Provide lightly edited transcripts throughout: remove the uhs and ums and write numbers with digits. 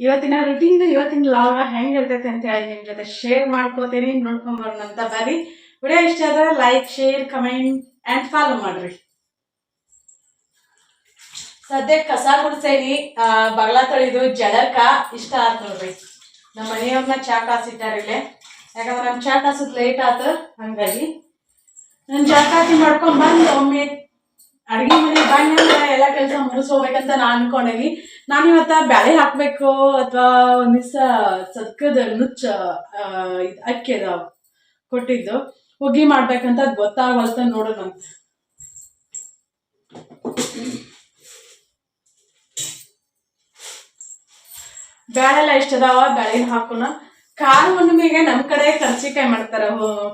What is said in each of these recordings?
ಇವತ್ತಿನ ರುಟೀನ್ ಇವತ್ತಿನ ಲಾಗ ಹೆಂಗ್ ಇರ್ತೈತೆ ಅಂತ ಹೇಳಿ ನಿಮ್ ಜೊತೆ ಶೇರ್ ಮಾಡ್ಕೋತೀನಿ. ನೋಡ್ಕೊಂಡ್ ಬರೋಣಂತ ಬರ್ರಿ. ವಿಡಿಯೋ ಇಷ್ಟ ಆದ್ರೆ like, share, comment and follow ಮಾಡ್ರಿ. ಸದ್ಯಕ್ಕೆ ಕಸ ಗುಡ್ಸೇನಿ, ಬಗಲ ತೊಳಿದು ಜಳಕ ಇಷ್ಟ ಆತ್ ನೋಡ್ರಿ. ನಮ್ಮ ಮನೆಯವ್ರನ್ನ ಚಾ ಕಾಸಿಟ್ಟಾರಿಲ್ಲೇ, ಯಾಕಂದ್ರೆ ನಮ್ ಚಾ ಕಾಸದ್ ಲೇಟ್ ಆತ. ಹಂಗಾಗಿ ನನ್ ಚಾ ಕಾಸಿ ಮಾಡ್ಕೊಂಡ್ ಬಂದು ಒಮ್ಮೆ ಅಡ್ಗೆ ಮನೆ ಬನ್ನಿ ಎಲ್ಲ ಕೆಲಸ ಮುಗಿಸ್ಕೋಬೇಕಂತ ನಾ ಅನ್ಕೊಂಡೇನಿ. ನಾನು ಇವತ್ತ ಬ್ಯಾಳೆ ಹಾಕ್ಬೇಕು ಅಥವಾ ಒಂದ್ ದಿವ್ಸ ಸದ್ಕದ ನುಚ್ಚ ಅಕ್ಕಿ ಅದಾವ ಕೊಟ್ಟಿದ್ದು ಹುಗ್ಗಿ ಮಾಡ್ಬೇಕಂತ ಅದ್ ಗೊತ್ತಾಗವಲ್ತ. ನೋಡೋಣಂತ. ಬ್ಯಾಳೆಲ್ಲ ಇಷ್ಟ ಅದಾವ, ಬ್ಯಾಳಿನ ಹಾಕೋಣ. ಖಾರ ಹುಣ್ಣಿಮೆಗೆ ನಮ್ ಕಡೆ ಕರ್ಚಿಕಾಯಿ ಮಾಡ್ತಾರ.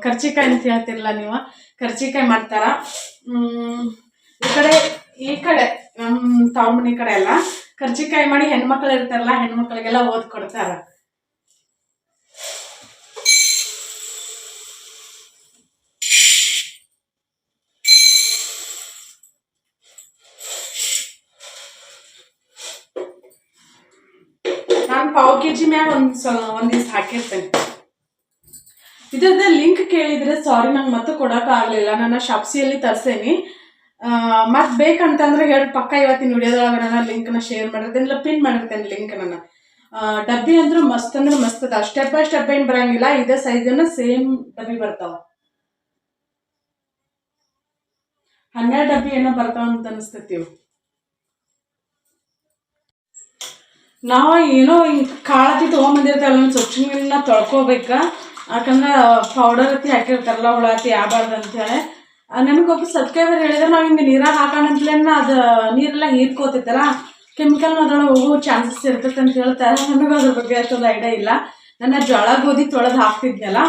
ಕರ್ಚಿಕಾಯಿ ಅಂತ ಹೇಳ್ತಿರ್ಲ ನೀವು, ಕರ್ಚಿಕಾಯಿ ಮಾಡ್ತಾರ. ಈ ಕಡೆ ನಮ್ ತವ್ರ ಮನಿ ಕಡೆ ಎಲ್ಲ ಕರ್ಚಿಕಾಯಿ ಮಾಡಿ ಹೆಣ್ಮಕ್ಳು ಇರ್ತಾರಲ್ಲ, ಹೆಣ್ಮಕ್ಳಿಗೆಲ್ಲ ಓದ್ ಕೊಡ್ತಾರ. ನಾನು ಪಾವ್ ಕೆಜಿ ಮ್ಯಾಗ ಒಂದಿವ್ಸ ಹಾಕಿರ್ತೇನೆ. ಇದ್ರದ ಲಿಂಕ್ ಕೇಳಿದ್ರೆ ಸಾರಿ, ನಂಗೆ ಮತ್ತೆ ಕೊಡಕ್ ಆಗ್ಲಿಲ್ಲ. ನನ್ನ ಶಾಪ್ಸಿಯಲ್ಲಿ ತರ್ಸೇನಿ. ಮತ್ ಬೇಕಂತಂದ್ರೆ ಹೇಳಿ ಪಕ್ಕ ಇವತ್ತಿನ ವಿಡಿಯೋದೊಳಗೆ ನನ್ನ ಲಿಂಕ್ನ ಶೇರ್ ಮಾಡಿರ್ತೇನೆ, ಇಲ್ಲ ಪಿನ್ ಮಾಡಿರ್ತೇನೆ ಲಿಂಕ್. ನನ್ನ ಡಬ್ಬಿ ಅಂದ್ರೂ ಮಸ್ತ್ ಅಂದ್ರೆ ಮಸ್ತ್ ಅದ. ಸ್ಟೆಪ್ ಬೈ ಸ್ಟೆಪ್ ಏನ್ ಬರಂಗಿಲ್ಲ, ಇದೇ ಸೈಜ್ ಸೇಮ್ ಡಬ್ಬಿ ಬರ್ತಾವ. 12 ಡಬ್ಬಿ ಏನೋ ಬರ್ತಾವ ಅಂತ ಅನಿಸ್ತೈತಿ. ನಾವು ಏನೋ ಕಾಳತಿ ತೊಗೊಂಬಂದಿರ್ತಾರಲ್ಲ, ಒಂದು ಸ್ವಚ್ಛ ತೊಳ್ಕೊಬೇಕ. ಯಾಕಂದ್ರೆ ಪೌಡರ್ ಹತ್ತಿ ಹಾಕಿರ್ತಾರಲ್ಲ, ಹುಳಾತಿ ಆಗಬಾರ್ದು ಅಂತೇಳಿ. ನನಗೊಬ್ಬ ಸಬ್ಸ್ಕ್ರೈಬರ್ ಹೇಳಿದ್ರೆ ನಾವು ಹಿಂಗೆ ನೀರಾಗ ಹಾಕೋಣಂತಲೇನ ಅದು ನೀರೆಲ್ಲ ಹೀರ್ಕೋತೈತಲ್ಲ, ಕೆಮಿಕಲ್ ಅದ್ರೊಳಗೆ ಹೋಗೋ ಚಾನ್ಸಸ್ ಇರ್ತೈತೆ ಅಂತ ಹೇಳ್ತಾರೆ. ನನಗೂ ಅದ್ರ ಬಗ್ಗೆ ಅಷ್ಟೊಂದು ಐಡಿಯಾ ಇಲ್ಲ. ನನ್ನ ಜೋಳ ಗೋಧಿ ತೊಳೆದು ಹಾಕ್ತಿದ್ನಲ್ಲ,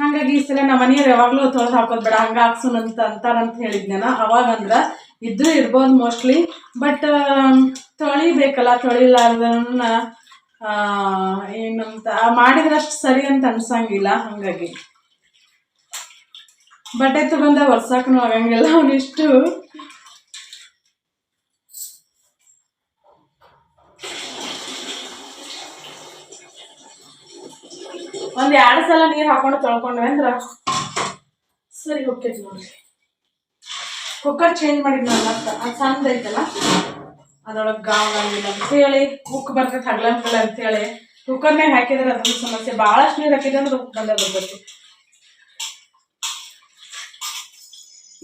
ಹಾಗಾಗಿ ಈ ಸಲ ನಮ್ಮ ಮನೆಯವ್ರು ಯಾವಾಗಲೂ ತೊಳೆದು ಹಾಕೋದು ಬೇಡ, ಹಂಗೆ ಹಾಕ್ಸೋಣ ಅಂತಾರಂತ ಹೇಳಿದ್ನಲ್ಲ. ಅವಾಗಂದ್ರೆ ಇದ್ರೂ ಇರ್ಬೋದು ಮೋಸ್ಟ್ಲಿ, ಬಟ್ ತೊಳಿಬೇಕಲ್ಲ, ತೊಳಿಲಾರ್ದನ್ನ ಏನಂತ ಮಾಡಿದ್ರಷ್ಟು ಸರಿ ಅಂತ ಅನ್ಸಂಗಿಲ್ಲ. ಹಾಗಾಗಿ ಬಟ್ಟೆ ತಗೊಂಡ ವರ್ಷಕ್ಕೂ ಆಗಂಗಿಲ್ಲ. ಅವನಿಷ್ಟು ಒಂದ್ 2 ಸಲ ನೀರು ಹಾಕೊಂಡು ತೊಳ್ಕೊಂಡ್ವಿ ಅಂದ್ರ ಸರಿ ಹೋಗ್ತೈತಿ ನೋಡ್ರಿ. ಕುಕ್ಕರ್ ಚೇಂಜ್ ಮಾಡಿದ್ನ ಮತ್ತೆ, ಅದು ಸಣ್ಣದ ಐತಲ್ಲ, ಅದ್ರೊಳಗೆ ಗಾವಂಗಿಲ್ಲ ಅಂತೇಳಿ, ಉಕ್ ಬರ್ತೈತೆ ಹಗ್ಲಂಕಲ್ಲ ಅಂತೇಳಿ ಕುಕ್ಕರ್ನಾಗ ಹಾಕಿದ್ರೆ ಅದೊಂದು ಸಮಸ್ಯೆ. ಭಾಳಷ್ಟು ನೀರು ಹಾಕಿದ್ರೆ ಅಂದ್ರೆ ಉಕ್ ಬಂದ ಬರ್ತೈತಿ.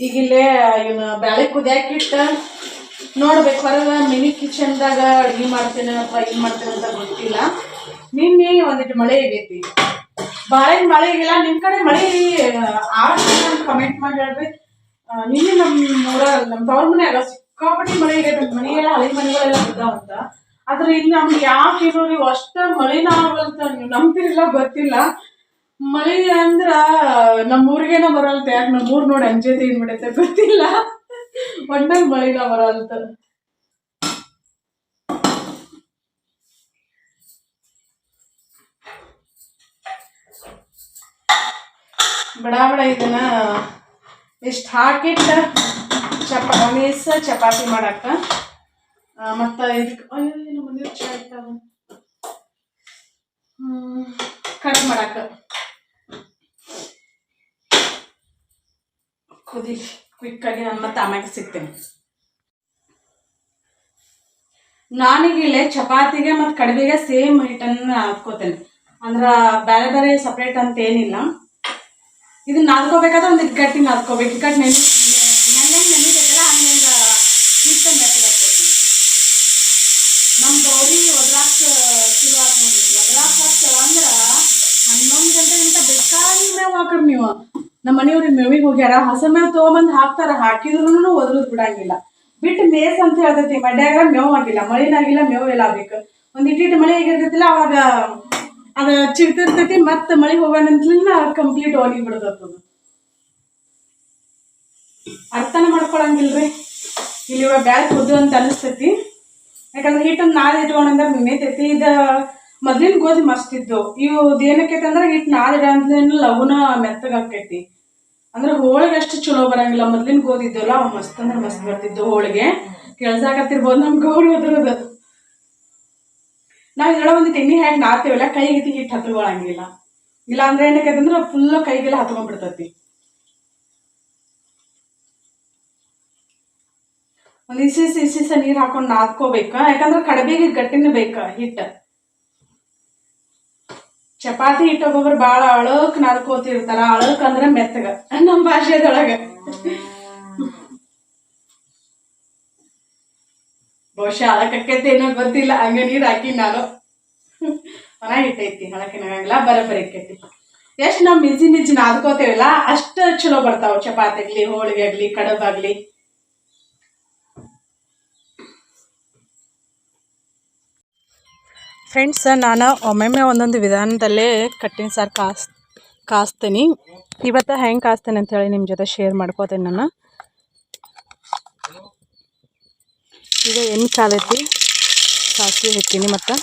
ಈಗಿಲ್ಲೇ ಇವನ್ನ ಬ್ಯಾಳೆ ಕುದಿಯಾಕಿಟ್ಟ ನೋಡ್ಬೇಕು. ಹೊರಗೆ ಮಿನಿ ಕಿಚನ್ದಾಗ ಅಡ್ಗೆ ಮಾಡ್ತೇನೆ ಅಥವಾ ಏನು ಮಾಡ್ತೇನೆ ಅಂತ ಗೊತ್ತಿಲ್ಲ. ನಿನ್ನೆ ಒಂದಿಟ್ಟು ಮಳೆ ಆಗೈತಿ, ಭಾಳ ಮಳೆ ಆಗಿಲ್ಲ. ನಿಮ್ಮ ಕಡೆ ಮಳೆ ಆಗ ಕಮೆಂಟ್ ಮಾಡಿ ಹೇಳ್ರಿ. ನಿನ್ನೆ ನಮ್ಮ ತವ್ರ ಮನ್ಯಾಗ ಸಿಕ್ಕಾಪಟ್ಟಿ ಮಳೆ ಆಗೈತೆ. ಮನೆಯೆಲ್ಲ ಹಳೆ ಮನೆಗಳೆಲ್ಲ ಬಿದ್ದಾವಂತ. ಆದ್ರೆ ಇಲ್ಲಿ ನಮ್ಗೆ ಯಾಕೆ ಇರೋರಿ ಅಷ್ಟ ಮಳೆನ ಆಗಂತ ನೀವು ನಂಬ್ತಿರಿಲ್ಲ ಗೊತ್ತಿಲ್ಲ. ಮಳೆ ಅಂದ್ರ ನಮ್ಮೂರಿಗೇನ ಬರಲ್ತ. ಯಾಕೆ ನಮ್ಮೂರ್ ನೋಡಿ ಅಂಜೇತಿ ಏನ್ ಬಿಡೈತೆ ಗೊತ್ತಿಲ್ಲ. ಒಟ್ಟಾಗ ಮಳೆನ ಬರಲ್ತ. ಬಡ ಬಡ ಇದನ್ನ ಇಷ್ಟು ಹಾಕಿಟ್ಟ ಚಪಾತಿ ಮಾಡಕ್ಕ, ಮತ್ತು ಇದಕ್ಕೆ ಅಯ್ಯೋ ಮನೆ ಚಾಯ್ತಾವ ಕಟ್ ಮಾಡಕ್ಕ ಕುದಿ ಕ್ವಿಕ್ಕಾಗಿ. ನಾನು ಮತ್ತೆ ಆಮ್ಯಾಗ ಸಿಗ್ತೇನೆ. ನಾನೀಗಿಲ್ಲೇ ಚಪಾತಿಗೆ ಮತ್ತು ಕಡುಬಿಗೆ ಸೇಮ್ ಹಿಟ್ಟನ್ನು ಹಾಕ್ಕೋತೇನೆ. ಅಂದ್ರೆ ಬೇರೆ ಬೇರೆ ಸಪ್ರೇಟ್ ಅಂತ ಏನಿಲ್ಲ. ಇದನ್ನ ನಾದ್ಕೋಬೇಕಾದ್ರೆ ಒಂದು ಗಟ್ಟಿ ನಾದ್ಕೋಬೇಕು. ಹೆಂಗೆ ನೆನಿಬೇಕಲ್ಲ ಹಂಗೆ ಹಿಟ್ಟು ಮೆತ್ತಗಾಕ್ಬೇಕು. ನಮ್ಮ ಗೌರಿ ಒದ್ರಾಕ್ ಶುರುವಾತ್ ನೋಡ್ರಿ. ಒದ್ರಾಕ್ ಅಂದ್ರೆ 11 ಗಂಟೆಗಿಂತ ಬೇಕಾದ್ರೆ ಹಾಕ್ರಿ ನೀವು. ನಮ್ಮ ಮನೆಯವ್ರಿಗೆ ಮೇವಿಗೆ ಹೋಗ್ಯಾರ, ಹಸ ಮೇವು ತೊಗೊಂಬಂದು ಹಾಕ್ತಾರ, ಹಾಕಿದ್ರು ಒದ್ರದ್ ಬಿಡಂಗಿಲ್ಲ. ಬಿಟ್ಟು ಮೇಸ್ ಅಂತ ಹೇಳ್ತೈತಿ, ಮಡ್ಯಾಗ ಮೇವ್ ಆಗಿಲ್ಲ, ಮಳಿನಾಗಿಲ್ಲ, ಮೇವ್ ಎಲ್ಲ ಆಗ್ಬೇಕು. ಒಂದಿಟ್ಟಿಟ್ಟು ಮಳೆ ಆಗಿರ್ತೈತಿಲ್ಲ, ಅವಾಗ ಅದ ಚಿಗ್ತಿರ್ತೈತಿ, ಮತ್ತೆ ಮಳೆ ಹೋಗೋಣಂತಲಿಂದ ಕಂಪ್ಲೀಟ್ ಒಣಗಿ ಬಿಡ್ತದ. ಅರ್ಥನ ಮಾಡ್ಕೊಳಂಗಿಲ್ರಿ. ಇಲ್ಲಿ ಇವಾಗ ಬ್ಯಾಗ್ ಕುದ್ದು ಅಂತ ಅನಿಸ್ತೈತಿ. ಯಾಕಂದ್ರೆ ಹಿಟ್ಟನ್ನು ನಾದ್ ಇಟ್ಕೊಂಡಂದ್ರೆ ನೆನೆತೈತಿ. ಇದು ಮೊದ್ಲಿನ ಗೋಧಿ ಮಸ್ತ್ ಇದ್ದು, ಇವು ಏನಕ್ಕೈತಿ ಅಂದ್ರೆ ಹಿಟ್ಟು ನಾದಿಡ ಅಂತ ಲಗುನ ಮೆತ್ತಗಾಕೈತಿ. ಅಂದ್ರೆ ಹೋಳಿಗೆ ಅಷ್ಟು ಚಲೋ ಬರಂಗಿಲ್ಲ. ಮೊದ್ಲಿನ ಗೋಧಿ ಇದ್ದಲ್ಲ ಅವ್ ಮಸ್ತ್ ಅಂದ್ರೆ ಮಸ್ತ್ ಬರ್ತಿದ್ದು ಹೋಳಿಗೆ. ಕೆಲ್ಸಾಕತ್ತಿರ್ಬೋದು ನಮ್ ಗೌರಿ ಅದ್ರದ್ದು. ನಾವ್ ಇದೊಳ ಒಂದಿಟ್ಟು ಎಣ್ಣೆ ಹಾಕಿ ನಾದ್ತೇವಲ್ಲ, ಕೈಗೆ ಹಿಟ್ಟು ಹತ್ಕೊಳಂಗಿಲ್ಲ. ಇಲ್ಲ ಅಂದ್ರೆ ಏನಕ್ಕೈತಿ ಅಂದ್ರೆ ಫುಲ್ ಕೈಗೆಲ್ಲ ಹತ್ಕೊಂಡ್ಬಿಡ್ತೈತಿ. ಒಂದ್ ಇಸಿಸ ನೀರ್ ಹಾಕೊಂಡ್ ನಾದ್ಕೋಬೇಕ. ಯಾಕಂದ್ರೆ ಕಡಬಿಗೆ ಗಟ್ಟಿನ ಬೇಕ ಹಿಟ್ಟ. ಚಪಾತಿ ಹಿಟ್ಟು ಒಬ್ಬೊಬ್ರು ಬಾಳ ಅಳಕ್ ನಾದ್ಕೋತಿರ್ತಾರ. ಅಳಕ್ ಅಂದ್ರೆ ಮೆತ್ತಗ ನಮ್ ಭಾಷೆದೊಳಗ. ಬಹುಶಃ ಅಳಕಕ್ಕೈತಿ ಏನೋ ಗೊತ್ತಿಲ್ಲ, ಹಂಗ ನೀರ್ ಹಾಕಿ ನಾನು. ಮನ ಹಿಟ್ಟೈತಿ, ಹಳಕಿನಾಗಂಗಿಲ್ಲ, ಬರಬರಿ ಆಕೈತಿ. ಎಷ್ಟ್ ನಾವ್ ಮಿಜಿ ನಾದ್ಕೋತೇವಲ್ಲ ಅಷ್ಟ ಚಲೋ ಬರ್ತಾವ. ಚಪಾತಿ ಆಗ್ಲಿ, ಹೋಳಿಗೆ ಆಗ್ಲಿ, ಕಡಬ್ ಆಗ್ಲಿ. ಫ್ರೆಂಡ್ಸ್, ನಾನು ಒಮ್ಮೊಮ್ಮೆ ಒಂದೊಂದು ವಿಧಾನದಲ್ಲೇ ಕಟ್ಟಿನ ಸಾರು ಕಾಸ್ತೀನಿ. ಇವತ್ತು ಹೆಂಗೆ ಕಾಸ್ತೇನೆ ಅಂತೇಳಿ ನಿಮ್ಮ ಜೊತೆ ಶೇರ್ ಮಾಡ್ಕೋತೇನೆ ನಾನು. ಈಗ ಎಣ್ಣೆ ಕಾದೈತಿ, ಸಾಸಿವೆ ಹಾಕ್ತೀನಿ, ಮತ್ತು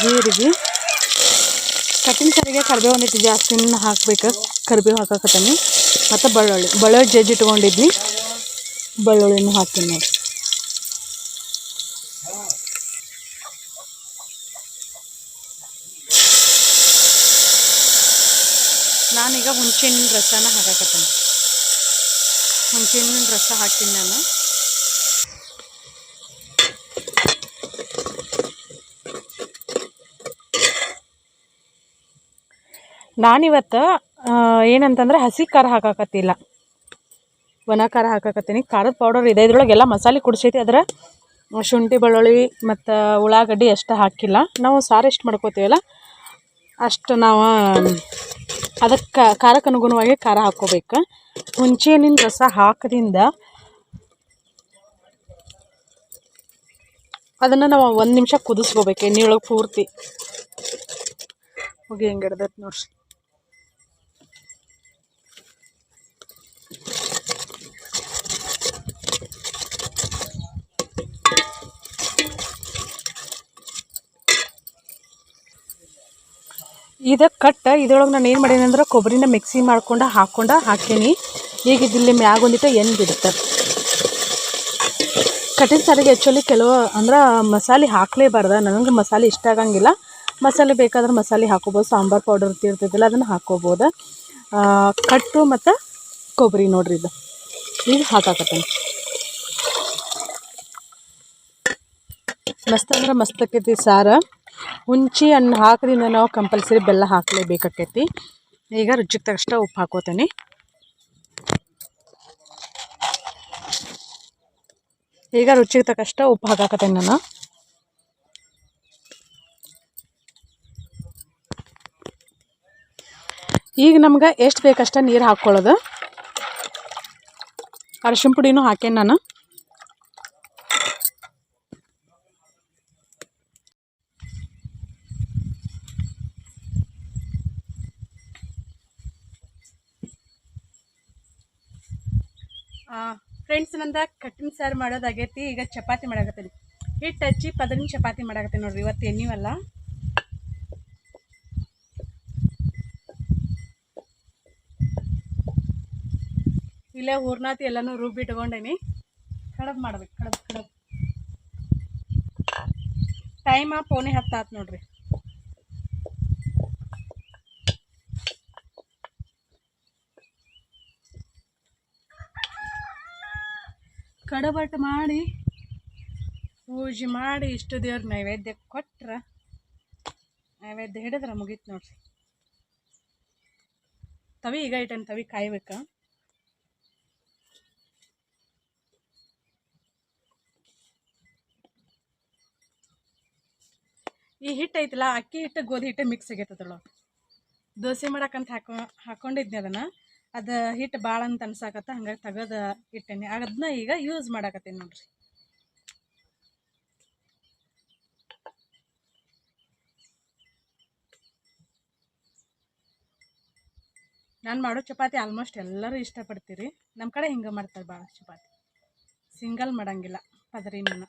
ಜೀರಿಗೆ. ಕಟ್ಟಿನ ಸಾರಿಗೆ ಕರಿಬೇವು ಒಂದಿಟ್ಟು ಜಾಸ್ತಿನ ಹಾಕ್ಬೇಕು. ಕರಿಬೇವು ಹಾಕಕತ್ತೀನಿ, ಮತ್ತು ಬೆಳ್ಳುಳ್ಳಿ ಜಜ್ಜಿ ಇಟ್ಕೊಂಡಿದ್ನಿ, ಬೆಳ್ಳುಳ್ಳಿನೂ ಹಾಕ್ತೀನಿ ನೋಡಿ. ನಾನೀಗ ಹುಣಸೆಹಣ್ಣಿನ ರಸನ ಹಾಕಕತ್ತೀನಿ. ಹುಣಸೆಹಣ್ಣಿನ ರಸ ಹಾಕ್ತೀನಿ ನಾನು. ನಾನಿವತ್ತು ಏನಂತಂದ್ರೆ ಹಸಿ ಖಾರ ಹಾಕಕತ್ತಿಲ್ಲ, ಒಣ ಖಾರ ಹಾಕಕತ್ತೀನಿ. ಖಾರದ ಪೌಡರ್ ಇದೆ, ಇದ್ರೊಳಗೆಲ್ಲ ಮಸಾಲೆ ಕುಡಿಸೈತಿ. ಅದರ ಶುಂಠಿ, ಬೆಳ್ಳುಳ್ಳಿ ಮತ್ತು ಉಳ್ಳಾಗಡ್ಡಿ ಅಷ್ಟು ಹಾಕಿಲ್ಲ. ನಾವು ಸಾರು ಎಷ್ಟು ಮಾಡ್ಕೋತೀವಲ್ಲ ಅಷ್ಟು ನಾವು ಅದಕ್ಕೆ ಖಾರಕ್ಕೆ ಅನುಗುಣವಾಗಿ ಖಾರ ಹಾಕ್ಕೋಬೇಕು. ಹುಣಸೆಹಣ್ಣಿನ ರಸ ಹಾಕದಿಂದ ಅದನ್ನು ನಾವು 1 ನಿಮಿಷ ಕುದಿಸ್ಕೋಬೇಕು ಎಣ್ಣೆಯೊಳಗೆ ಪೂರ್ತಿ. ಹೋಗಿ ಹೆಂಗೆ ಹಿಡ್ದೈತೆ ನೋಡ್ರಿ. ಇದ್ರೊಳಗೆ ನಾನು ಏನು ಮಾಡೀನಿ ಅಂದ್ರೆ ಕೊಬ್ಬರಿನ ಮಿಕ್ಸಿ ಮಾಡ್ಕೊಂಡು ಹಾಕೀನಿ. ಈಗ ಇಲ್ಲಿ ಮ್ಯಾಗ ಒಂದಿಟ್ಟು ಎಣ್ಣೆ ಬಿಡುತ್ತೆ. ಕಟ್ಟಿನ ಸಾರಿಗೆ ಆ್ಯಕ್ಚುಲಿ ಕೆಲವು ಅಂದ್ರೆ ಮಸಾಲೆ ಹಾಕಲೇಬಾರ್ದು. ನನಗೆ ಮಸಾಲೆ ಇಷ್ಟ ಆಗಂಗಿಲ್ಲ. ಮಸಾಲೆ ಬೇಕಾದ್ರೆ ಮಸಾಲೆ ಹಾಕೋಬೋದು, ಸಾಂಬಾರು ಪೌಡರ್ ಇರ್ತಿದ್ದಿಲ್ಲ ಅದನ್ನು ಹಾಕೋಬೋದು. ಕಟ್ಟು ಮತ್ತು ಕೊಬ್ಬರಿ ನೋಡ್ರಿ, ಇದು ಈಗ ಹಾಕಾಕತ್ತೀನಿ. ಮಸ್ತ್ ಅಂದ್ರೆ ಮಸ್ತ್ ಆಕೈತಿ ಸಾರು. ಹುಂಚಿ ಹಣ್ಣು ಹಾಕೋದ್ರಿಂದ ನಾವು ಕಂಪಲ್ಸರಿ ಬೆಲ್ಲ ಹಾಕಲೇಬೇಕಾಕೈತಿ. ಈಗ ರುಚಿಗೆ ತಕ್ಕಷ್ಟ ಉಪ್ಪು ಹಾಕೋತೀನಿ. ಈಗ ರುಚಿಗೆ ತಕ್ಕಷ್ಟ ಉಪ್ಪು ಹಾಕಾಕತ್ತೇನೆ ನಾನು. ಈಗ ನಮ್ಗೆ ಎಷ್ಟು ಬೇಕಷ್ಟ ನೀರು ಹಾಕ್ಕೊಳ್ಳೋದು. ಅರಿಶಿನ ಪುಡಿನೂ ಹಾಕೇನಿ ನಾನು. ಫ್ರೆಂಡ್ಸ್, ನಂದು ಕಟ್ಟಿನ ಸಾರು ಮಾಡೋದಾಗೈತಿ. ಈಗ ಚಪಾತಿ ಮಾಡಾಕತ್ತೀನಿ. ಹಿಟ್ಟು ಹಚ್ಚಿ ಪದರಿನ ಚಪಾತಿ ಮಾಡಾಕತ್ತೀನಿ ನೋಡ್ರಿ. ಇವತ್ತು ಎಣ್ಣೆವಲ್ಲ. ಇಲ್ಲೇ ಹೂರ್ನಾತಿ ಎಲ್ಲನೂ ರುಬ್ಬಿಟ್ಕೊಂಡೇನಿ. ಕಡಬ್ ಮಾಡ್ಬೇಕು. ಕಡಬ್ ಟೈಮ 9:10 ಆತು ನೋಡ್ರಿ. ಕಡಬಟ್ ಮಾಡಿ ಪೂಜೆ ಮಾಡಿ ಇಷ್ಟು ದೇವ್ರ ನೈವೇದ್ಯ ಕೊಟ್ರೆ, ನೈವೇದ್ಯ ಹಿಡಿದ್ರೆ ಮುಗೀತು ನೋಡ್ರಿ. ತವಿ ಈಗ ಇಟ್ಟೇನು, ತವಿ ಕಾಯ್ಬೇಕು. ಈ ಹಿಟ್ಟು ಐತಲ್ಲ, ಅಕ್ಕಿ ಹಿಟ್ಟು ಗೋಧಿ ಹಿಟ್ಟು ಮಿಕ್ಸ್ ಆಗೈತದಲ್ಲ. ದೋಸೆ ಮಾಡಕ್ಕಂತ ಹಾಕೊಂಡಿದ್ನಿ ಅದನ್ನು. ಅದು ಹಿಟ್ಟು ಭಾಳ ಅಂತ ಅನ್ಸಾಕತ್ತ, ಹಂಗಾಗಿ ತೆಗೆದು ಇಟ್ಟೇನಿ. ಅದನ್ನ ಈಗ ಯೂಸ್ ಮಾಡಾಕತ್ತೀನಿ ನೋಡ್ರಿ. ನಾನು ಮಾಡೋ ಚಪಾತಿ ಆಲ್ಮೋಸ್ಟ್ ಎಲ್ಲರೂ ಇಷ್ಟಪಡ್ತೀರಿ. ನಮ್ಮ ಕಡೆ ಹಿಂಗೆ ಮಾಡ್ತಾರೆ ಭಾಳ ಚಪಾತಿ, ಸಿಂಗಲ್ ಮಾಡಂಗಿಲ್ಲ ಪದರಿನ.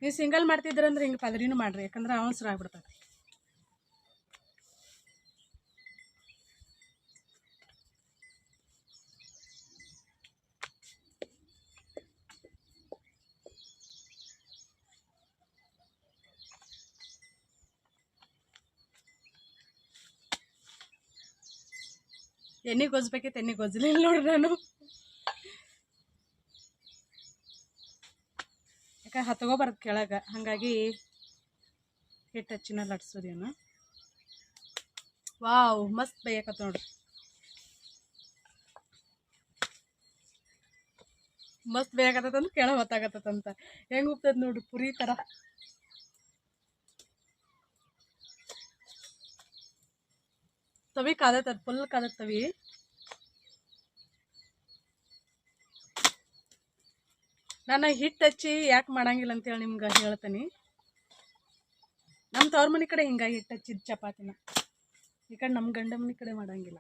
ನೀವು ಸಿಂಗಲ್ ಮಾಡ್ತಿದ್ರಂದ್ರೆ ಹಿಂಗೆ ಪದರಿನೂ ಮಾಡಿರಿ, ಯಾಕಂದ್ರೆ ಅವಸರ ಆಗ್ಬಿಡ್ತದೆ. ಎಣ್ಣೆ ಗೊಜ್ಬೇಕಿತ್ತು, ಎಣ್ಣೆ ಗೊಜ್ಲಿಲ್ಲ ನೋಡ್ರಿ ನಾನು. ಯಾಕೆ ಹತ್ಕೊಬಾರ್ದು ಕೆಳಗೆ, ಹಾಗಾಗಿ ಹಿಟ್ಟು ಹಚ್ಚಿನ ಲಟ್ಸೋದೇನು. ವಾವ್, ಮಸ್ತ್ ಬೇಯಕತ್ತ ನೋಡ್ರಿ, ಮಸ್ತ್ ಬೇಯಕತ್ತಂದ್ರೆ ಕೆಳಗೆ ಹೊತ್ತಾಗತ್ತಂತ. ಹೆಂಗೆ ಉಪ್ತದ ನೋಡ್ರಿ, ಪುರಿ ಥರ. ತವಿ ಕಾದತ್ತದ, ಫುಲ್ ಕಾದತ್ ತವಿ. ನಾನು ಹಿಟ್ಟು ಹಚ್ಚಿ ಯಾಕೆ ಮಾಡಂಗಿಲ್ಲ ಅಂತೇಳಿ ನಿಮ್ಗೆ ಹೇಳ್ತೀನಿ. ನಮ್ಮ ತವ್ರ ಮನೆ ಕಡೆ ಹಿಂಗಾಗಿ ಹಿಟ್ಟು ಹಚ್ಚಿದ ಚಪಾತಿನ, ಈ ಕಡೆ ನಮ್ಮ ಗಂಡ ಮನೆ ಕಡೆ ಮಾಡಂಗಿಲ್ಲ.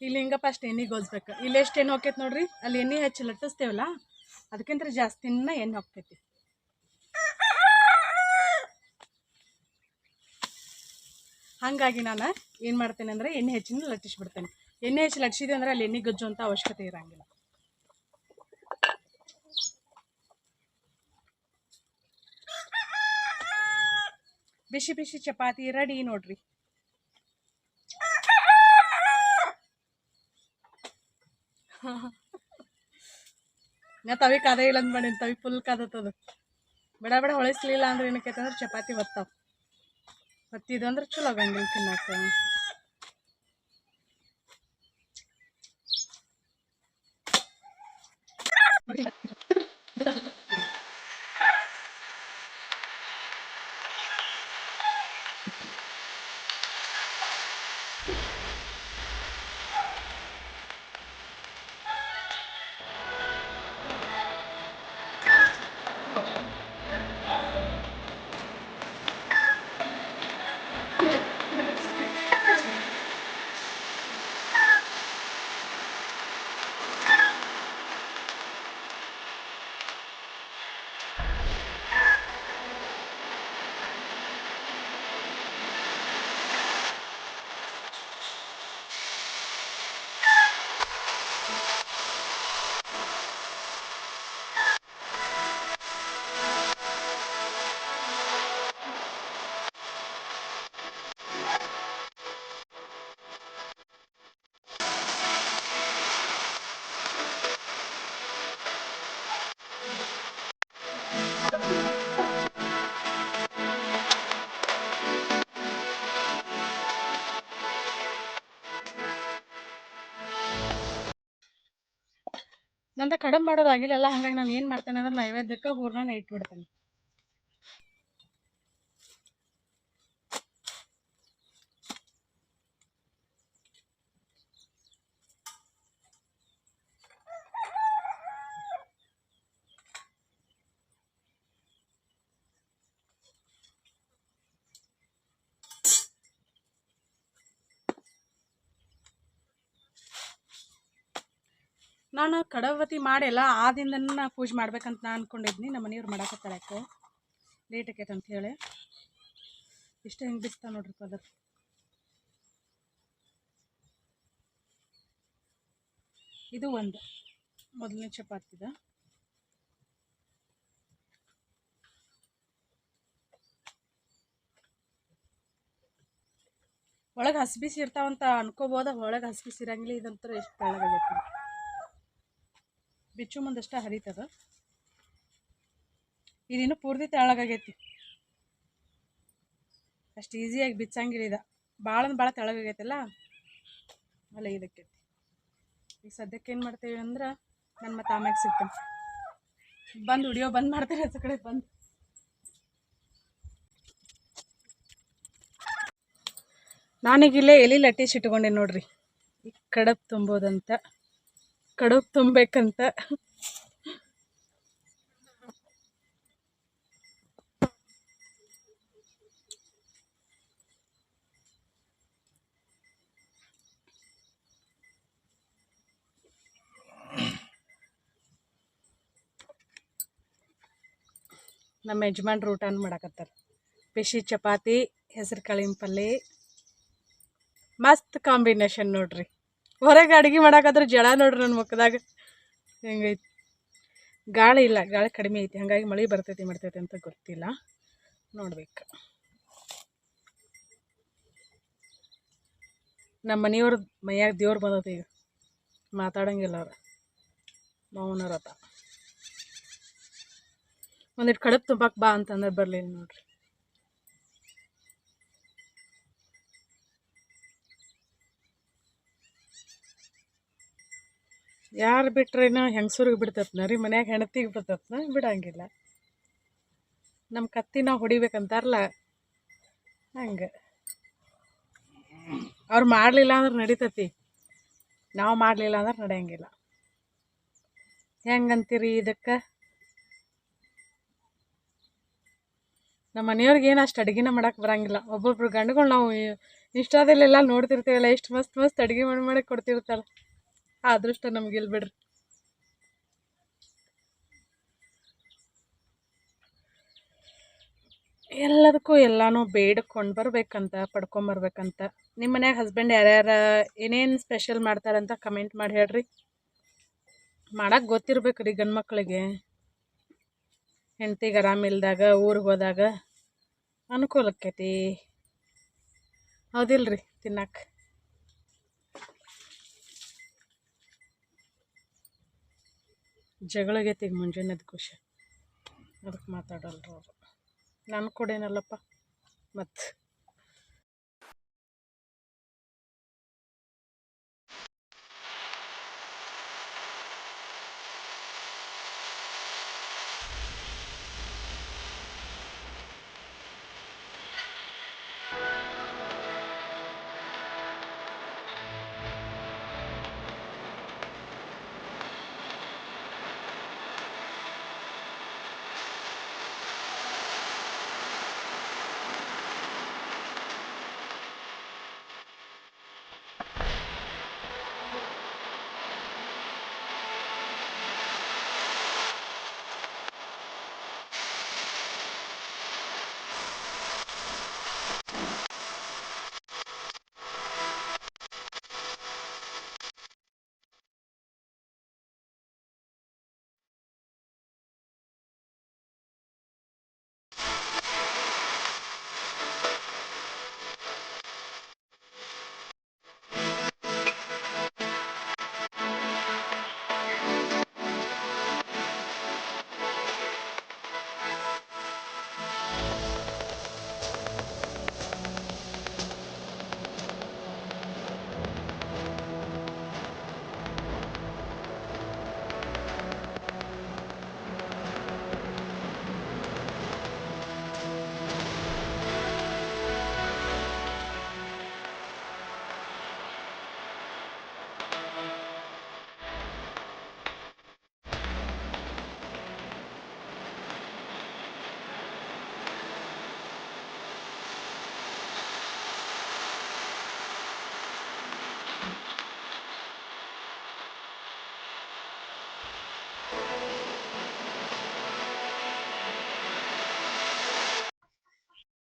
ಇಲ್ಲಿ ಹಿಂಗಪ್ಪ ಅಷ್ಟು ಎಣ್ಣೆ ಗೊಜ್ಬೇಕು. ಇಲ್ಲಿ ಎಷ್ಟು ಎಣ್ಣೆ ಹೋಗ್ತೈತೆ ನೋಡ್ರಿ, ಅಲ್ಲಿ ಎಣ್ಣೆ ಹಚ್ಚಿ ಲಟ್ಟಿಸ್ತೇವಲ್ಲ ಅದಕ್ಕಿಂತ ಜಾಸ್ತಿನ ಎಣ್ಣೆ ಹೋಗ್ತೈತಿ. ಹಾಗಾಗಿ ನಾನು ಏನು ಮಾಡ್ತೇನೆ ಅಂದರೆ ಎಣ್ಣೆ ಹೆಚ್ಚಿನ ಲಟ್ಟಿಸ್ಬಿಡ್ತೇನೆ. ಎಣ್ಣೆ ಹೆಚ್ಚಿ ಲಟ್ಟಿಸಿದೆ ಅಂದರೆ ಅಲ್ಲಿ ಎಣ್ಣೆ ಗೊಜ್ಜು ಅಂತ ಅವಶ್ಯಕತೆ ಇರೋಂಗಿಲ್ಲ. ಬಿಸಿ ಬಿಸಿ ಚಪಾತಿ ರೆಡಿ ನೋಡ್ರಿ. ನಾ ತವಿ ಕಾದೇ ಇಲ್ಲ ಅಂದ್ ಮಾಡೀನಿ, ತವಿ ಫುಲ್ ಕಾದತ್ತದು. ಬೇಡ ಬೇಡ ಹೊಳಿಸ್ಲಿಲ್ಲ ಅಂದ್ರೆ ಏನಕ್ಕೆ ಅಂದ್ರೆ ಚಪಾತಿ ಹೊತ್ತಾವ. ಹೊತ್ತಿದ್ದು ಅಂದ್ರೆ ಚಲೋ ಆಗಂಗಿಲ್ಲ ತಿನ್ನಕ್ಕೆ. ನಂದ ಕಡಿಮೆ ಮಾಡೋದಾಗಿಲ್ಲ, ಹಾಗಾಗಿ ನಾನು ಏನು ಮಾಡ್ತೇನೆ ಅಂದ್ರೆ ನೈವೇದ್ಯಕ್ಕೆ ಹೂರ್ಣ ಇಟ್ಬಿಡ್ತೇನೆ. ನಾನು ಕಡವತಿ ಮಾಡಿಲ್ಲ, ಆ ದಿನದನ್ನ ಪೂಜೆ ಮಾಡ್ಬೇಕಂತ ನಾನು ಅಂದ್ಕೊಂಡಿದ್ನಿ. ನಮ್ಮ ಮನೆಯವ್ರು ಮಾಡಾಕತ್ತಾರೆ, ಯಾಕೆ ಲೇಟ್ ಆಕೈತೆ ಅಂಥೇಳಿ. ಇಷ್ಟು ಹೆಂಗೆ ಬಿಸ್ತಾ ನೋಡ್ರಿ ಪದರ್. ಇದು ಒಂದು ಮೊದಲನೇ ಚಪಾತಿದ. ಒಳಗೆ ಹಸಿಬಿಸಿ ಇರ್ತಾವಂತ ಅನ್ಕೋಬೋದ, ಒಳಗೆ ಹಸಿಬಿಸಿ ಇರಂಗಿಲ್ಲ. ಇದಂತರ ಎಷ್ಟು ತೆಳ್ಳಗಾಗೈತಿ, ಬಿಚ್ಚು ಮುಂದಷ್ಟ ಹರಿತದ. ಇದಿನ್ನು ಪೂರ್ತಿ ತೆಳ್ಳಗಾಗೈತಿ, ಅಷ್ಟು ಈಸಿಯಾಗಿ ಬಿಚ್ಚಂಗಿಲ್ಲ. ಇದು ಭಾಳ ತೆಳ್ಳಗಾಗೈತಲ್ಲ, ಅಲ್ಲ ಇದಕ್ಕೈತಿ. ಈಗ ಸದ್ಯಕ್ಕೆ ಏನು ಮಾಡ್ತೇವೆ ಅಂದ್ರೆ ನಾನು ಮತ್ತೆ ಆಮ್ಯಾಗ ಸಿಗ್ತೇನೆ. ಬಂದು ವಿಡಿಯೋ ಬಂದ್ ಮಾಡ್ತಾರೆ ಆಚೆ ಕಡೆ ಬಂದು. ನಾನೀಗಿಲ್ಲೇ ಎಲೆ ಲಟ್ಟಿಸಿ ಇಟ್ಕೊಂಡೆ ನೋಡ್ರಿ, ಈ ಕಡಬ್ ತುಂಬೋದಂತ, ಕಡಬ್ ತುಂಬಬೇಕಂತ. ನಮ್ಮ ಯಜಮಾನ್ರು ಊಟನ ಮಾಡಕತ್ತಾರ. ಬಿಸಿ ಚಪಾತಿ, ಹೆಸರು ಕಾಳಿನ ಪಲ್ಯ, ಮಸ್ತ್ ಕಾಂಬಿನೇಷನ್ ನೋಡ್ರಿ. ಹೊರಗೆ ಅಡುಗೆ ಮಾಡಾಕತ್ರ ಜಳ ನೋಡ್ರಿ ನನ್ನ ಮುಖದಾಗ ಹೆಂಗೈತಿ. ಗಾಳಿ ಇಲ್ಲ, ಗಾಳಿ ಕಡಿಮೆ ಐತಿ, ಹಾಗಾಗಿ ಮಳೆ ಬರ್ತೈತಿ ಅಂತ ಗೊತ್ತಿಲ್ಲ, ನೋಡ್ಬೇಕು. ನಮ್ಮ ಮನೆಯವ್ರ ಮೈಯಾಗ ದೇವ್ರು ಬಂದೈತಿ. ಈಗ ಮಾತಾಡಂಗಿಲ್ಲ ಅವ್ರು, ಮೌನರತ. ಒಂದಿಟ್ಟು ಕಡಬ್ ತುಂಬಕ್ಕೆ ಬಾ ಅಂತಂದ್ರೆ ಬರಲಿಲ್ಲ ನೋಡ್ರಿ. ಯಾರು ಬಿಟ್ರೇನೋ ಹೆಂಗಸೂರಿಗೆ ಬಿಡ್ತತ್ನ ರೀ, ಮನ್ಯಾಗ ಹೆಣ್ತಿಗೆ ಬಿಡ್ತತ್ನ, ಬಿಡಂಗಿಲ್ಲ. ನಮ್ಮ ಕತ್ತಿ ನಾವು ಹೊಡಿಬೇಕಂತಾರಲ್ಲ ಹಂಗೆ. ಅವ್ರು ಮಾಡಲಿಲ್ಲ ಅಂದ್ರೆ ನಡೀತತಿ, ನಾವು ಮಾಡಲಿಲ್ಲ ಅಂದ್ರೆ ನಡೆಯಂಗಿಲ್ಲ. ಹೆಂಗಂತೀರಿ ಇದಕ್ಕೆ? ನಮ್ಮ ಮನೆಯವ್ರಿಗೆ ಏನು ಅಷ್ಟು ಅಡುಗೆನ ಮಾಡಕ್ಕೆ ಬರಂಗಿಲ್ಲ. ಒಬ್ಬೊಬ್ರು ಗಂಡುಗಳು ನಾವು ಇನ್ಸ್ಟಾದಲ್ಲೆಲ್ಲ ನೋಡ್ತಿರ್ತೀವಲ್ಲ, ಎಷ್ಟು ಮಸ್ತ್ ಮಸ್ತ್ ಅಡುಗೆ ಮಾಡಿ ಕೊಡ್ತಿರ್ತಾರೆ. ಆ ಅದೃಷ್ಟ ನಮ್ಗಿಲ್ ಬಿಡ್ರಿ. ಎಲ್ಲದಕ್ಕೂ ಎಲ್ಲನೂ ಬೇಡ್ಕೊಂಡು ಬರ್ಬೇಕಂತ, ಪಡ್ಕೊಂಬರ್ಬೇಕಂತ. ನಿಮ್ಮ ಮನ್ಯಾಗ ಹಸ್ಬೆಂಡ್ ಯಾರ್ಯಾರು ಏನೇನು ಸ್ಪೆಷಲ್ ಮಾಡ್ತಾರಂತ ಕಮೆಂಟ್ ಮಾಡಿ ಹೇಳ್ರಿ. ಮಾಡಕ್ಕೆ ಗೊತ್ತಿರ್ಬೇಕು ರೀ ಗಂಡು ಮಕ್ಕಳಿಗೆ. ಹೆಂಡ್ತಿಗೆ ಆರಾಮಿಲ್ದಾಗ, ಊರಿಗೆ ಹೋದಾಗ ಅನುಕೂಲಕ್ಕೈತಿ, ಹೌದಿಲ್ರಿ? ತಿನ್ನಕ್ಕೆ ಜಗಳಗೈತಿ ಈಗ ಮುಂಜಾನೆದು ಖುಷಿ, ಅದಕ್ಕೆ ಮಾತಾಡಲ್ರು ಅವರು. ನಾನು ಕೊಡೇನಲ್ಲಪ್ಪ ಮತ್ತು.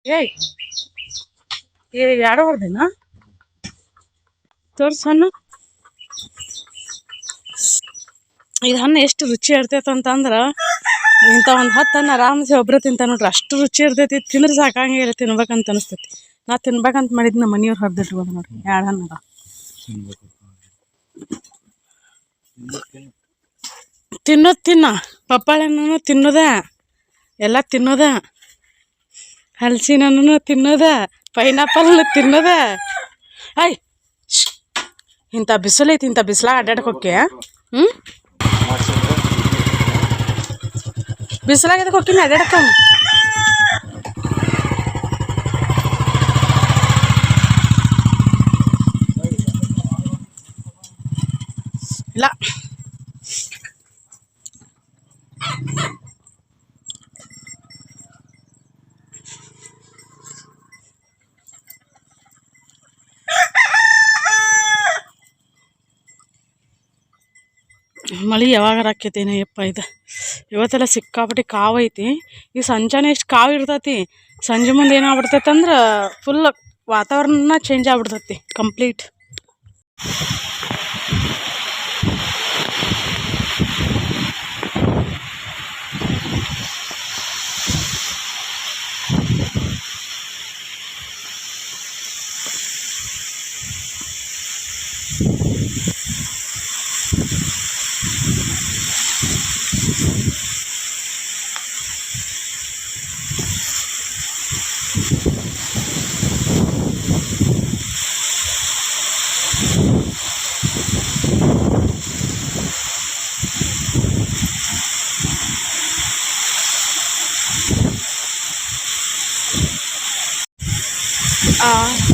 ಏಯ್ ಯಾರೋ ಹೊಡೆದೇನಾ ತೋರ್ಸು ಹಣ್ಣು. ಇದು ಹಣ್ಣು ಎಷ್ಟು ರುಚಿ ಇರ್ತೈತೆ ಅಂತಂದ್ರೆ, ಇಂಥ ಒಂದು 10 ಹಣ್ಣು ಆರಾಮ್ಸೆ ಒಬ್ಬರು ತಿಂತ ನೋಡ್ರಿ, ಅಷ್ಟು ರುಚಿ ಇರ್ತೈತಿ. ತಿಂದ್ರೆ ಸಾಕಂಗಿಲ್ಲ, ತಿನ್ಬೇಕಂತ ಅನಿಸ್ತೈತಿ. ನಾ ತಿನ್ಬೇಕಂತ ಮಾಡಿದ್ದು ನಮ್ಮ ಮನೆಯವ್ರು ಹರಿದಿಟ್ಬೋದು ನೋಡ್ರಿ. 2 ಹಣ್ಣು ಅದ. ತಿನ್ನ ಪಪ್ಪಾಳೆ ಹಣ್ಣು ತಿನ್ನೋದ, ಎಲ್ಲ ತಿನ್ನೋದ, ಹಲಸಿನ ಹಣ್ಣು ತಿನ್ನೋದ, ಪೈನಾಪಲ್ ತಿನ್ನೋದ. ಇಂಥ ಬಿಸಿಲು ಐತಿ, ಇಂಥ ಬಿಸಿಲಾಗ ಅಡ್ಡಾಡಕ್ಕೆ ಹೋಕ್ಕೆ. ಹ್ಞೂ ಬಿಸಿಲಾಗ ಅದಕ್ಕೆ ಹೋಗ್ತೀನಿ ಅಡ್ಡಾಡಕ್ಕ. ಇಲ್ಲ ಮಳೆ ಯಾವಾಗ ಆಕೈತೇನೋ ಯಪ್ಪ. ಇದು ಇವತ್ತೆಲ್ಲ ಸಿಕ್ಕಾಪಟ್ಟೆ ಕಾವು ಐತಿ. ಈ ಸಂಜೆನೇ ಎಷ್ಟು ಕಾವು ಇರ್ತೈತಿ, ಸಂಜೆ ಮುಂದೆ ಏನಾಗ್ಬಿಡ್ತೈತೆ ಅಂದ್ರೆ ಫುಲ್ ವಾತಾವರಣ ಚೇಂಜ್ ಆಗ್ಬಿಡ್ತೈತಿ ಕಂಪ್ಲೀಟ್.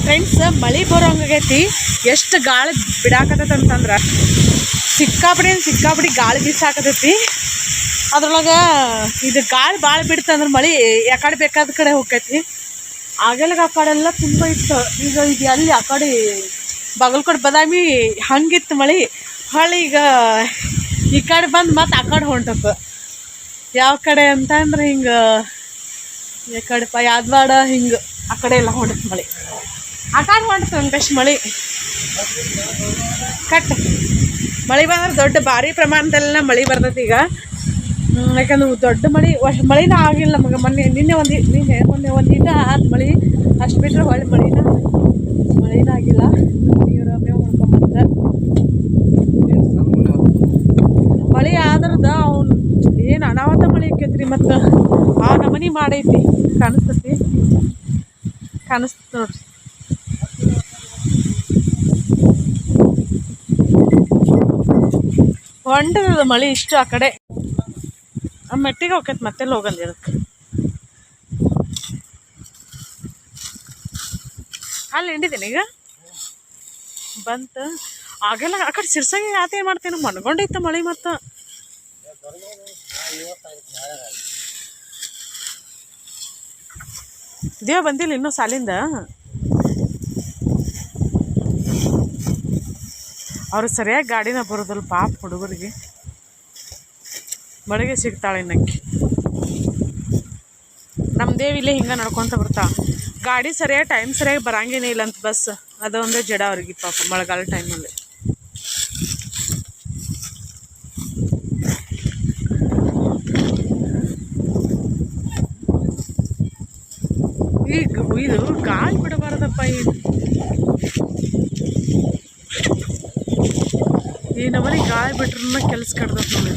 ಫ್ರೆಂಡ್ಸ್, ಮಳೆ ಬರೋಂಗೈತಿ. ಎಷ್ಟು ಗಾಳಿ ಬಿಡಾಕತ್ತೈತೆ ಅಂತಂದ್ರೆ ಸಿಕ್ಕಾಪಡಿ ಗಾಳಿ ಬೀಸಾಕತೈತಿ. ಅದ್ರೊಳಗೆ ಇದು ಗಾಳಿ ಭಾಳ ಬಿಡ್ತಂದ್ರೆ ಮಳೆ ಯಾಕಡೆ ಬೇಕಾದ ಕಡೆ ಹೋಗ್ತೈತಿ. ಆಗೆಲ್ಲ ಆ ಕಡೆ ಎಲ್ಲ ತುಂಬ ಇತ್ತು. ಈಗ ಇದು ಅಲ್ಲಿ ಆ ಕಡೆ ಬಾಗಲಕೋಟೆ ಬಾದಾಮಿ ಹಂಗಿತ್ತು ಮಳೆ. ಹೊಳ್ಳಿ ಈಗ ಈ ಕಡೆ ಬಂದು ಮತ್ತೆ ಆ ಕಡೆ ಹೊಂಟತ್ತು. ಯಾವ ಕಡೆ ಅಂತಂದ್ರೆ ಹಿಂಗೆ ಈ ಕಡೆಪ್ಪ ಯಾದವಾಡ ಹಿಂಗೆ ಆ ಕಡೆ ಎಲ್ಲ ಹೊಂಟತ್ತು ಮಳೆ. ಆ ಕಡೆ ಹೊಂಟತ್ತು ಒಂದಷ್ಟು ಮಳೆ. ಮಳೆ ಬಂದ್ರೆ ದೊಡ್ಡ ಭಾರಿ ಪ್ರಮಾಣದಲ್ಲ ಮಳೆ ಬರ್ತೈತಿ ಈಗ. ಯಾಕಂದ್ರೆ ದೊಡ್ಡ ಮಳೆನ ಆಗಿಲ್ಲ ನಮಗೆ. ಮೊನ್ನೆ ಒಂದು ದಿನ ಆದ ಮಳೆ ಅಷ್ಟು ಬಿಟ್ಟರೆ ಹೊಳ್ಳಿ ಮಳೆನ ಆಗಿಲ್ಲ. ನೀರು ಮೇವು ಮಾಡ್ಕೊಂಬಂದ ಮಳೆ ಆದ್ರದ ಅವ್ನು ಏನು ಅನಾಹುತ ಮಳೆ ಆಕೈತ್ರಿ. ಮತ್ತು ಆ ನಮನಿ ಮಾಡೈತಿ ಕಾಣಿಸ್ತೈತಿ ನೋಡ್ರಿ. ಹೊಂಟದ ಮಳೆ ಇಷ್ಟು ಆ ಕಡೆ ಆ ಮೆಟ್ಟಿಗೆ ಹೋಗೈತಿ. ಮತ್ತೆಲ್ಲ ಹೋಗಂದ ಇದಕ್ಕೆ ಅಲ್ಲಿ ಹಿಂಡಿದ್ದೀನಿ ಈಗ ಬಂತ. ಆಗೆಲ್ಲ ಆ ಕಡೆ ಸಿರ್ಸಾಗಿ ಆತ ಏನು ಮಾಡ್ತೇನೆ ಮನ್ಕೊಂಡೈತ ಮಳೆ. ಮತ್ತು ದೇವ ಬಂದಿಲ್ಲ ಇನ್ನೂ ಸಾಲಿಂದ. ಅವ್ರು ಸರಿಯಾಗಿ ಗಾಡಿನ ಬರೋದಲ್ಲ ಪಾಪ ಹುಡುಗರಿಗೆ. ಮಳೆಗೆ ಸಿಗ್ತಾಳೆ ಇನ್ನಕ್ಕೆ. ನಮ್ಮ ದೇವಿಲ್ಲೇ ಹಿಂಗೆ ನಡ್ಕೊತ ಬರ್ತಾಳೆ. ಗಾಡಿ ಸರಿಯಾಗಿ ಟೈಮ್ ಸರಿಯಾಗಿ ಬರಂಗೇನೇ ಇಲ್ಲ ಅಂತ ಬಸ್. ಅದೊಂದೇ ಜಡ ಅವ್ರಿಗೆ ಪಾಪ ಮಳೆಗಾಲ ಟೈಮಲ್ಲಿ. ಈಗ ಇದು ಗಾಳಿ ಬಿಡಬಾರ್ದಪ್ಪ. ಈ ನಮ್ಮನೆ ಗಾಳಿ ಬಿಟ್ರನ್ನ ಕೆಲಸ ಕಡ್ದತ್ ನೋಡಿ.